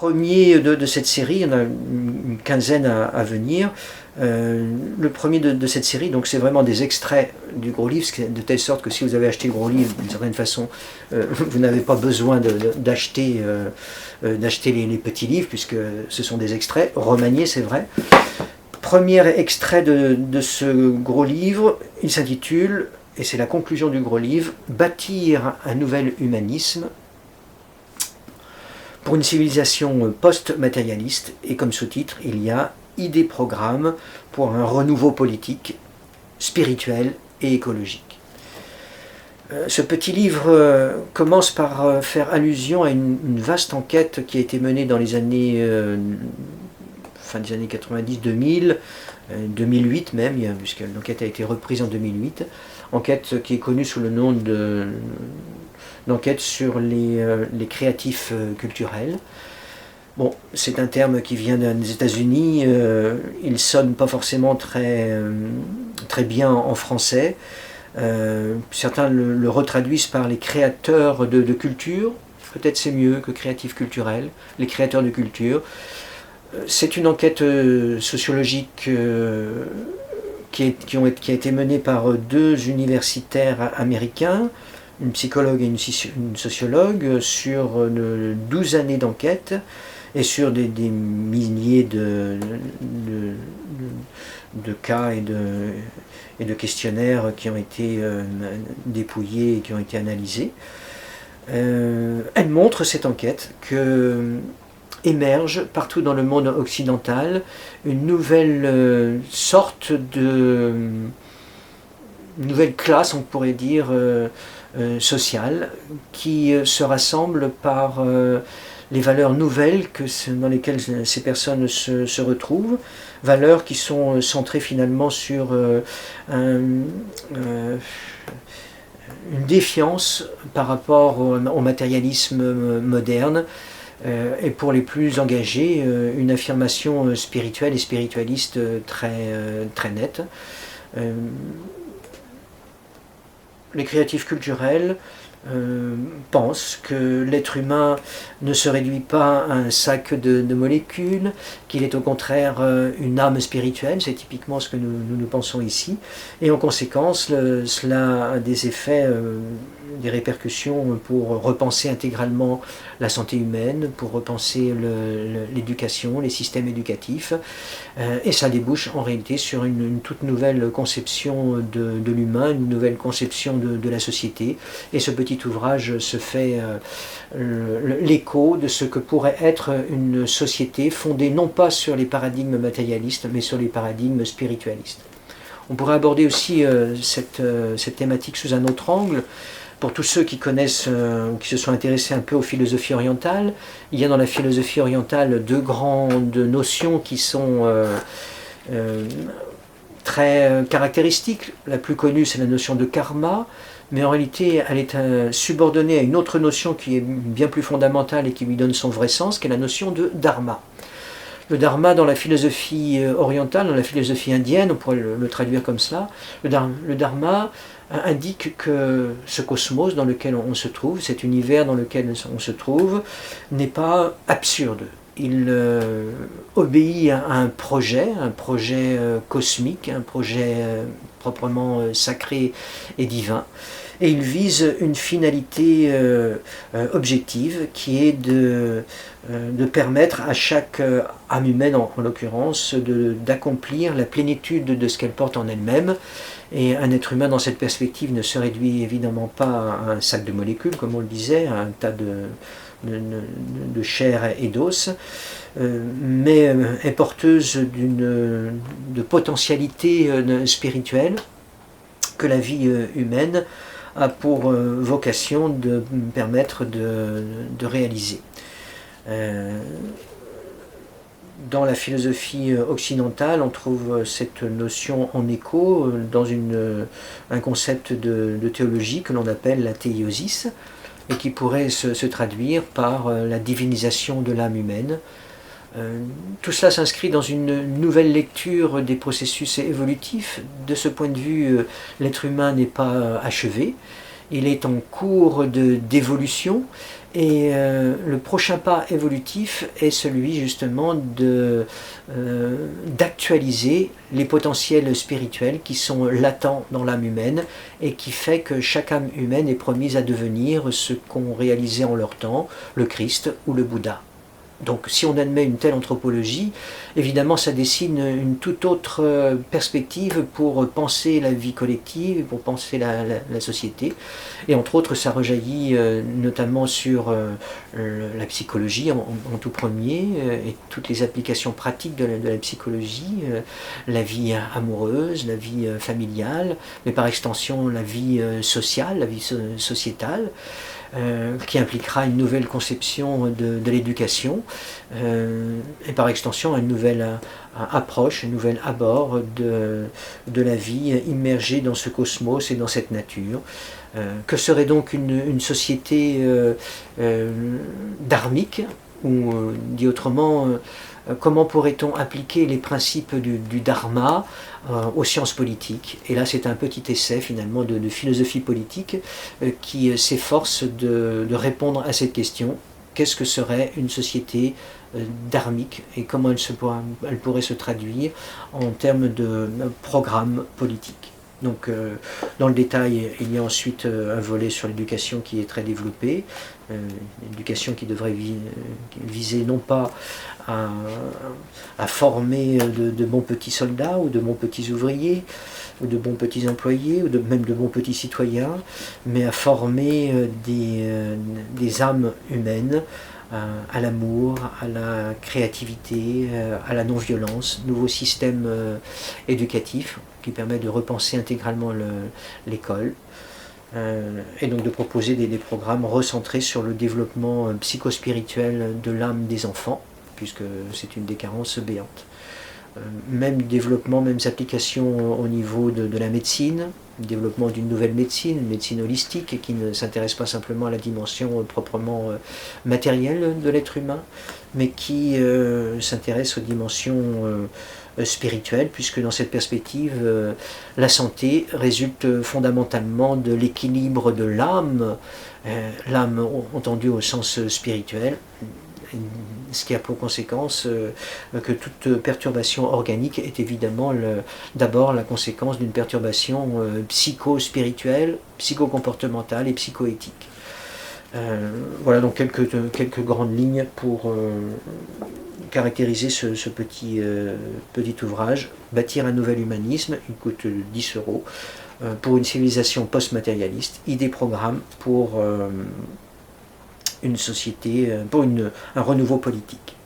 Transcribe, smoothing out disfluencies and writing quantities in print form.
premier de cette série, il y en a une quinzaine à venir. Le premier de cette série, donc c'est vraiment des extraits du gros livre, de telle sorte que si vous avez acheté le gros livre, d'une certaine façon, vous n'avez pas besoin d'acheter les petits livres, puisque ce sont des extraits, remaniés c'est vrai. Premier extrait de ce gros livre, il s'intitule, et c'est la conclusion du gros livre, « Bâtir un nouvel humanisme pour une civilisation post-matérialiste », et comme sous-titre, il y a « Idées-programmes pour un renouveau politique, spirituel et écologique ». Ce petit livre commence par faire allusion à une vaste enquête qui a été menée dans les années fin des années 90, 2000, 2008 même, puisque l'enquête a été reprise en 2008, enquête qui est connue sous le nom d'enquête sur les créatifs culturels. Bon, c'est un terme qui vient des États-Unis, il sonne pas forcément très bien en français. Certains le retraduisent par les créateurs de culture, peut-être c'est mieux que créatifs culturels, les créateurs de culture. C'est une enquête sociologique qui a été menée par deux universitaires américains, une psychologue et une sociologue, sur 12 années d'enquête et sur des milliers de cas et de questionnaires qui ont été dépouillés et qui ont été analysés. Elle montre, cette enquête, que émerge partout dans le monde occidental une nouvelle sorte une nouvelle classe, on pourrait dire, sociale, qui se rassemble par les valeurs nouvelles dans lesquelles ces personnes se retrouvent, valeurs qui sont centrées finalement sur une défiance par rapport au matérialisme moderne, et pour les plus engagés, une affirmation spirituelle et spiritualiste très nette. Les créatifs culturels pensent que l'être humain ne se réduit pas à un sac de molécules, qu'il est au contraire une âme spirituelle, c'est typiquement ce que nous pensons ici, et en conséquence cela a des effets, des répercussions pour repenser intégralement la santé humaine, pour repenser l'éducation, les systèmes éducatifs, et ça débouche en réalité sur une toute nouvelle conception de l'humain, une nouvelle conception de la société, et ce petit ouvrage se fait l'écho de ce que pourrait être une société fondée non pas sur les paradigmes matérialistes, mais sur les paradigmes spiritualistes. On pourrait aborder aussi cette thématique sous un autre angle. Pour tous ceux qui connaissent ou qui se sont intéressés un peu aux philosophies orientales, il y a dans la philosophie orientale deux grandes notions qui sont très caractéristiques. La plus connue, c'est la notion de karma, mais en réalité, elle est subordonnée à une autre notion qui est bien plus fondamentale et qui lui donne son vrai sens, qui est la notion de dharma. Le dharma, dans la philosophie orientale, dans la philosophie indienne, on pourrait le traduire comme cela, le dharma indique que ce cosmos dans lequel on se trouve, cet univers dans lequel on se trouve, n'est pas absurde. Il obéit à un projet cosmique, un projet proprement sacré et divin, et il vise une finalité objective qui est de permettre à chaque âme humaine, en l'occurrence, d'accomplir la plénitude de ce qu'elle porte en elle-même. Et un être humain, dans cette perspective, ne se réduit évidemment pas à un sac de molécules, comme on le disait, à un tas de chair et d'os, mais est porteuse de potentialité spirituelle que la vie humaine a pour vocation de permettre de réaliser. Dans la philosophie occidentale, on trouve cette notion en écho dans un concept de théologie que l'on appelle la théiosis, et qui pourrait se traduire par la divinisation de l'âme humaine. Tout cela s'inscrit dans une nouvelle lecture des processus évolutifs. De ce point de vue, l'être humain n'est pas achevé. Il est en cours d'évolution et le prochain pas évolutif est celui justement d'actualiser les potentiels spirituels qui sont latents dans l'âme humaine et qui fait que chaque âme humaine est promise à devenir ce qu'ont réalisé en leur temps le Christ ou le Bouddha. Donc si on admet une telle anthropologie, évidemment ça dessine une toute autre perspective pour penser la vie collective, pour penser la société. Et entre autres ça rejaillit notamment sur la psychologie en tout premier, et toutes les applications pratiques de la psychologie, la vie amoureuse, la vie familiale, mais par extension la vie sociale, la vie sociétale. Qui impliquera une nouvelle conception de l'éducation et par extension une nouvelle approche, un nouvel abord de la vie immergée dans ce cosmos et dans cette nature. Que serait donc une société dharmique, ou dit autrement, comment pourrait-on appliquer les principes du dharma aux sciences politiques? Et là c'est un petit essai finalement de philosophie politique qui s'efforce de répondre à cette question. Qu'est-ce que serait une société dharmique et comment elle pourrait se traduire en termes de programme politique? Donc dans le détail, il y a ensuite un volet sur l'éducation qui est très développé, l'éducation qui devrait viser non pas à former de bons petits soldats ou de bons petits ouvriers ou de bons petits employés ou même de bons petits citoyens, mais à former des âmes humaines à l'amour, à la créativité, à la non-violence, nouveau système éducatif qui permet de repenser intégralement l'école et donc de proposer des programmes recentrés sur le développement psychospirituel de l'âme des enfants, puisque c'est une des carences béantes. Même développement, mêmes applications au niveau de la médecine, développement d'une nouvelle médecine, une médecine holistique qui ne s'intéresse pas simplement à la dimension proprement matérielle de l'être humain, mais qui s'intéresse aux dimensions spirituelles, puisque dans cette perspective, la santé résulte fondamentalement de l'équilibre de l'âme, l'âme entendue au sens spirituel, ce qui a pour conséquence que toute perturbation organique est évidemment d'abord la conséquence d'une perturbation psycho-spirituelle, psycho-comportementale et psycho-éthique. Voilà donc quelques grandes lignes pour caractériser ce petit ouvrage. Bâtir un nouvel humanisme, il coûte 10 € pour une civilisation post-matérialiste, idée-programme pour une société, pour un renouveau politique.